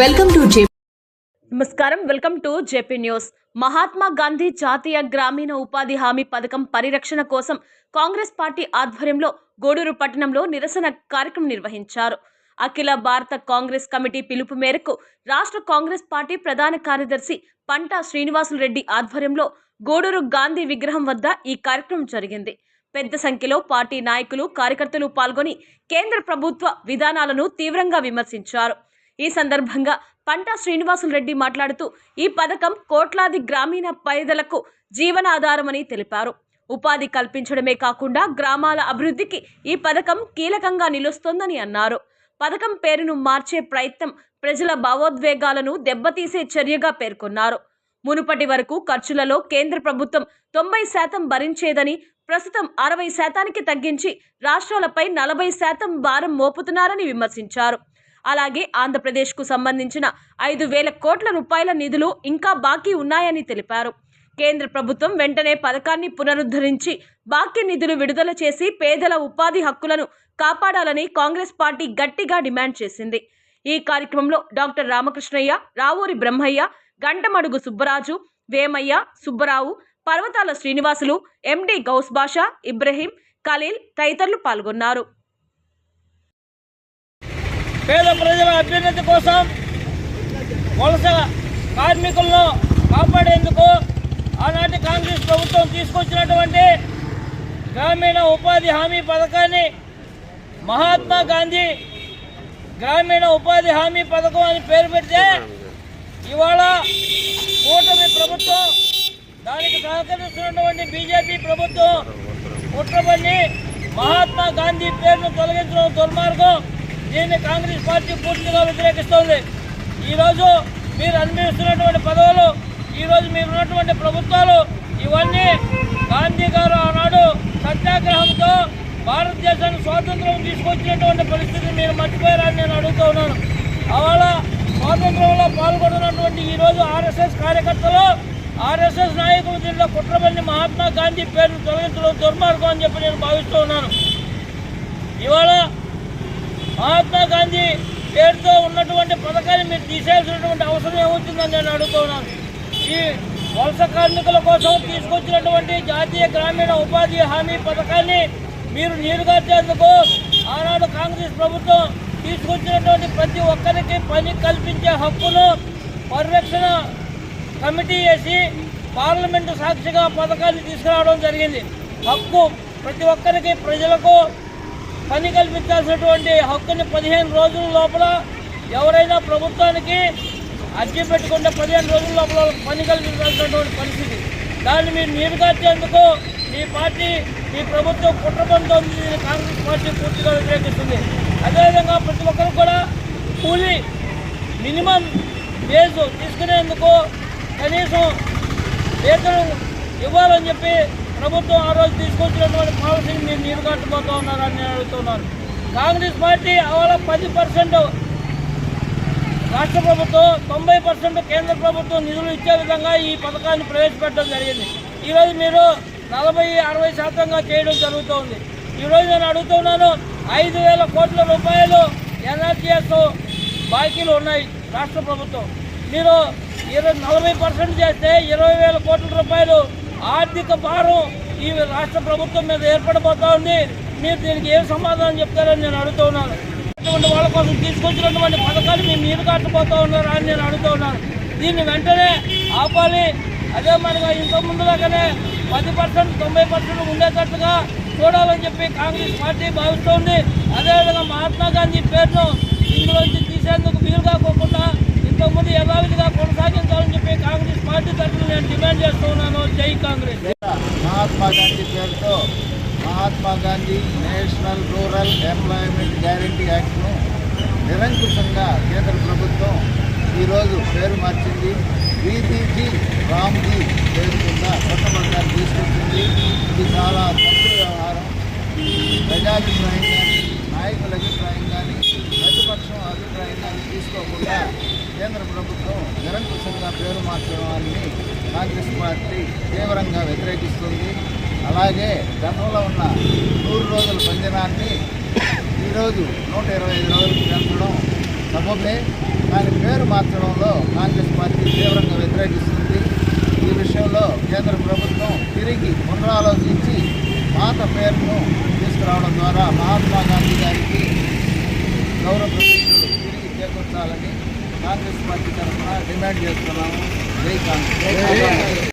Welcome to J. నమస్కారం, welcome to JP news. Mahatma Gandhi జాతీయ గ్రామీణ ఉపాధి హామీ పథకం పరిరక్షణ కోసం కాంగ్రెస్ పార్టీ ఆధ్వర్యంలో గూడూరు పట్టణంలో నిరసన కార్యక్రమం నిర్వహించారు. అఖిల భారత కాంగ్రెస్ కమిటీ పిలుపు మేరకు రాష్ట్ర కాంగ్రెస్ పార్టీ ప్రధాన కార్యదర్శి పంటా శ్రీనివాసులు రెడ్డి ఆధ్వర్యంలో గూడూరు గాంధీ విగ్రహం వద్ద ఈ కార్యక్రమం జరిగింది. పెద్ద సంఖ్యలో పార్టీ నాయకులు, కార్యకర్తలు పాల్గొని కేంద్ర ప్రభుత్వ విధానాలను తీవ్రంగా విమర్శించారు. ఈ సందర్భంగా పంటా శ్రీనివాసులు రెడ్డి మాట్లాడుతూ ఈ పథకం కోట్లాది గ్రామీణ పేదలకు జీవనాధారమని తెలిపారు. ఉపాధి కల్పించడమే కాకుండా గ్రామాల అభివృద్ధికి ఈ పథకం కీలకంగా నిలుస్తోందని అన్నారు. పథకం పేరును మార్చే ప్రయత్నం ప్రజల భావోద్వేగాలను దెబ్బతీసే చర్యగా పేర్కొన్నారు. మునుపటి వరకు ఖర్చులలో కేంద్ర ప్రభుత్వం 90% భరించేదని ప్రస్తుతం 60%కి తగ్గించి రాష్ట్రాలపై 40% భారం మోపుతున్నారని విమర్శించారు. అలాగే ఆంధ్రప్రదేశ్కు సంబంధించిన 5,000 కోట్ల రూపాయల నిధులు ఇంకా బాకీ ఉన్నాయని తెలిపారు. కేంద్ర ప్రభుత్వం వెంటనే పథకాన్ని పునరుద్ధరించి బాకీ నిధులు విడుదల చేసి పేదల ఉపాధి హక్కులను కాపాడాలని కాంగ్రెస్ పార్టీ గట్టిగా డిమాండ్ చేసింది. ఈ కార్యక్రమంలో డాక్టర్ రామకృష్ణయ్య, రావూరి బ్రహ్మయ్య, గంటమడుగు సుబ్బరాజు, వేమయ్య, సుబ్బరావు, పర్వతాల శ్రీనివాసులు, ఎండి గౌస్ బాషా, ఇబ్రహీం, ఖలీల్ తదితరులు పాల్గొన్నారు. పేద ప్రజల అభ్యున్నతి కోసం వలస కార్మికులను కాపాడేందుకు ఆనాటి కాంగ్రెస్ ప్రభుత్వం తీసుకొచ్చినటువంటి గ్రామీణ ఉపాధి హామీ పథకాన్ని మహాత్మా గాంధీ గ్రామీణ ఉపాధి హామీ పథకం అని పేరు పెడితే ఇవాళ కూటమి ప్రభుత్వం, దానికి సహకరిస్తున్నటువంటి బీజేపీ ప్రభుత్వం కుట్రపన్ని మహాత్మా గాంధీ పేరును తొలగించడం దుర్మార్గం. దీన్ని కాంగ్రెస్ పార్టీ పూర్తిగా వ్యతిరేకిస్తోంది. ఈరోజు మీరు అనుభవిస్తున్నటువంటి పదవులు, ఈరోజు మీరు ఉన్నటువంటి ప్రభుత్వాలు, ఇవన్నీ గాంధీ గారు ఆనాడు సత్యాగ్రహంతో భారతదేశానికి స్వాతంత్రం తీసుకొచ్చినటువంటి పరిస్థితిని మీరు మర్చిపోయారని నేను అడుగుతూ ఉన్నాను. అవాళ స్వాతంత్రంలో పాల్గొన్నటువంటి ఈరోజు ఆర్ఎస్ఎస్ కార్యకర్తలు, ఆర్ఎస్ఎస్ నాయకులు దీనిలో కుట్రపల్లి మహాత్మా గాంధీ పేరును తొలగించడం దుర్మార్గం అని చెప్పి నేను భావిస్తూ ఉన్నాను. ఇవాళ మహాత్మా గాంధీ పేరుతో ఉన్నటువంటి పథకాన్ని మీరు తీసేయాల్సినటువంటి అవసరం ఏమవుతుందని నేను అడుగుతున్నాను. ఈ వలస కార్మికుల కోసం తీసుకొచ్చినటువంటి జాతీయ గ్రామీణ ఉపాధి హామీ పథకాన్ని మీరు నీరుగార్చేందుకు ఆనాడు కాంగ్రెస్ ప్రభుత్వం తీసుకొచ్చినటువంటి ప్రతి ఒక్కరికి పని కల్పించే హక్కును పరిరక్షణ కమిటీ వేసి పార్లమెంటు సాక్షిగా పథకాన్ని తీసుకురావడం జరిగింది. హక్కు ప్రతి ఒక్కరికి, ప్రజలకు పని కల్పించాల్సినటువంటి హక్కుని 15 రోజుల లోపల ఎవరైనా ప్రభుత్వానికి అర్జీ పెట్టుకుంటే 15 రోజుల లోపల పని కల్పించాల్సినటువంటి పరిస్థితి. దాన్ని మీరు నీరుగార్చేందుకు మీ పార్టీ, మీ ప్రభుత్వం కుట్రపడుతోంది. కాంగ్రెస్ పార్టీ పూర్తిగా వ్యతిరేకిస్తుంది. అదేవిధంగా ప్రతి ఒక్కరు కూడా కూలీ మినిమం వేజ్ తీసుకునేందుకు కనీసం వేతనం ఇవ్వాలని చెప్పి ప్రభుత్వం ఆ రోజు తీసుకొచ్చినటువంటి పాలసీని మీరు నీరుగార్చిపోతూ ఉన్నారని నేను అడుగుతున్నాను. కాంగ్రెస్ పార్టీ అవాళ 10% రాష్ట్ర ప్రభుత్వం, 90% కేంద్ర ప్రభుత్వం నిధులు ఇచ్చే విధంగా ఈ పథకాన్ని ప్రవేశపెట్టడం జరిగింది. ఈరోజు మీరు 40-60% చేయడం జరుగుతోంది. ఈరోజు నేను అడుగుతున్నాను, 5,000 కోట్ల రూపాయలు ఎన్ఆర్జీఎస్ బాకీలు ఉన్నాయి రాష్ట్ర ప్రభుత్వం. మీరు 40% చేస్తే 20,000 కోట్ల రూపాయలు ఆర్థిక భారం ఈ రాష్ట్ర ప్రభుత్వం మీద ఏర్పడబోతా ఉంది. మీరు దీనికి ఏం సమాధానం చెప్తారని నేను అడుగుతూ ఉన్నాను. అటువంటి వాళ్ళ కోసం తీసుకొచ్చినటువంటి పథకాలు మీరు నీరుగార్చిపోతూ ఉన్నారా అని నేను అడుగుతూ ఉన్నాను. దీన్ని వెంటనే ఆపాలి. అదే మనగా ఇంతకుముందులాగానే 10%, 90% ఉండేటట్టుగా చూడాలని చెప్పి కాంగ్రెస్ పార్టీ భావిస్తోంది. అదేవిధంగా మహాత్మా గాంధీ పేరును ఇందులోంచి తీసేందుకు వీలు కాకోకుండా ఇంతకుముందు యథావిధిగా కొనసాగించాలని చెప్పి కాంగ్రెస్ పార్టీ తరఫున నేను డిమాండ్ చేస్తూ ఉన్నాను. జై కాంగ్రెస్. మహాత్మా గాంధీ పేరుతో Mahatma Gandhi national rural employment guarantee యాక్ట్ను నిరంకుశంగా కేంద్ర ప్రభుత్వం ఈరోజు పేరు మార్చింది. బీబీజీ రామ్జీ పేరు కింద కొత్త పథకాలు తీసుకొచ్చింది. ఇది చాలా తప్పు వ్యవహారం. ప్రజాభిప్రాయం కానీ, నాయకుల అభిప్రాయం కానీ, ప్రతిపక్షం అభిప్రాయం కానీ తీసుకోకుండా కేంద్ర ప్రభుత్వం నిరంకుశంగా పేరు మార్చడాన్ని కాంగ్రెస్ పార్టీ తీవ్రంగా వ్యతిరేకిస్తుంది. అలాగే గతంలో ఉన్న 100 రోజుల పంజరాన్ని ఈరోజు 125 రోజులకు పెంచడం సబబే. దాని పేరు మార్చడంలో కాంగ్రెస్ పార్టీ తీవ్రంగా వ్యతిరేకిస్తుంది. ఈ విషయంలో కేంద్ర ప్రభుత్వం తిరిగి పునరాలోచించి పాత పేరును తీసుకురావడం ద్వారా మహాత్మా గాంధీ గారికి గౌరవ ప్రతిష్ఠలు తిరిగి చేకూర్చాలని కాంగ్రెస్ పార్టీ తరఫున డిమాండ్ చేస్తున్నాము. జై కాంగ్రెస్.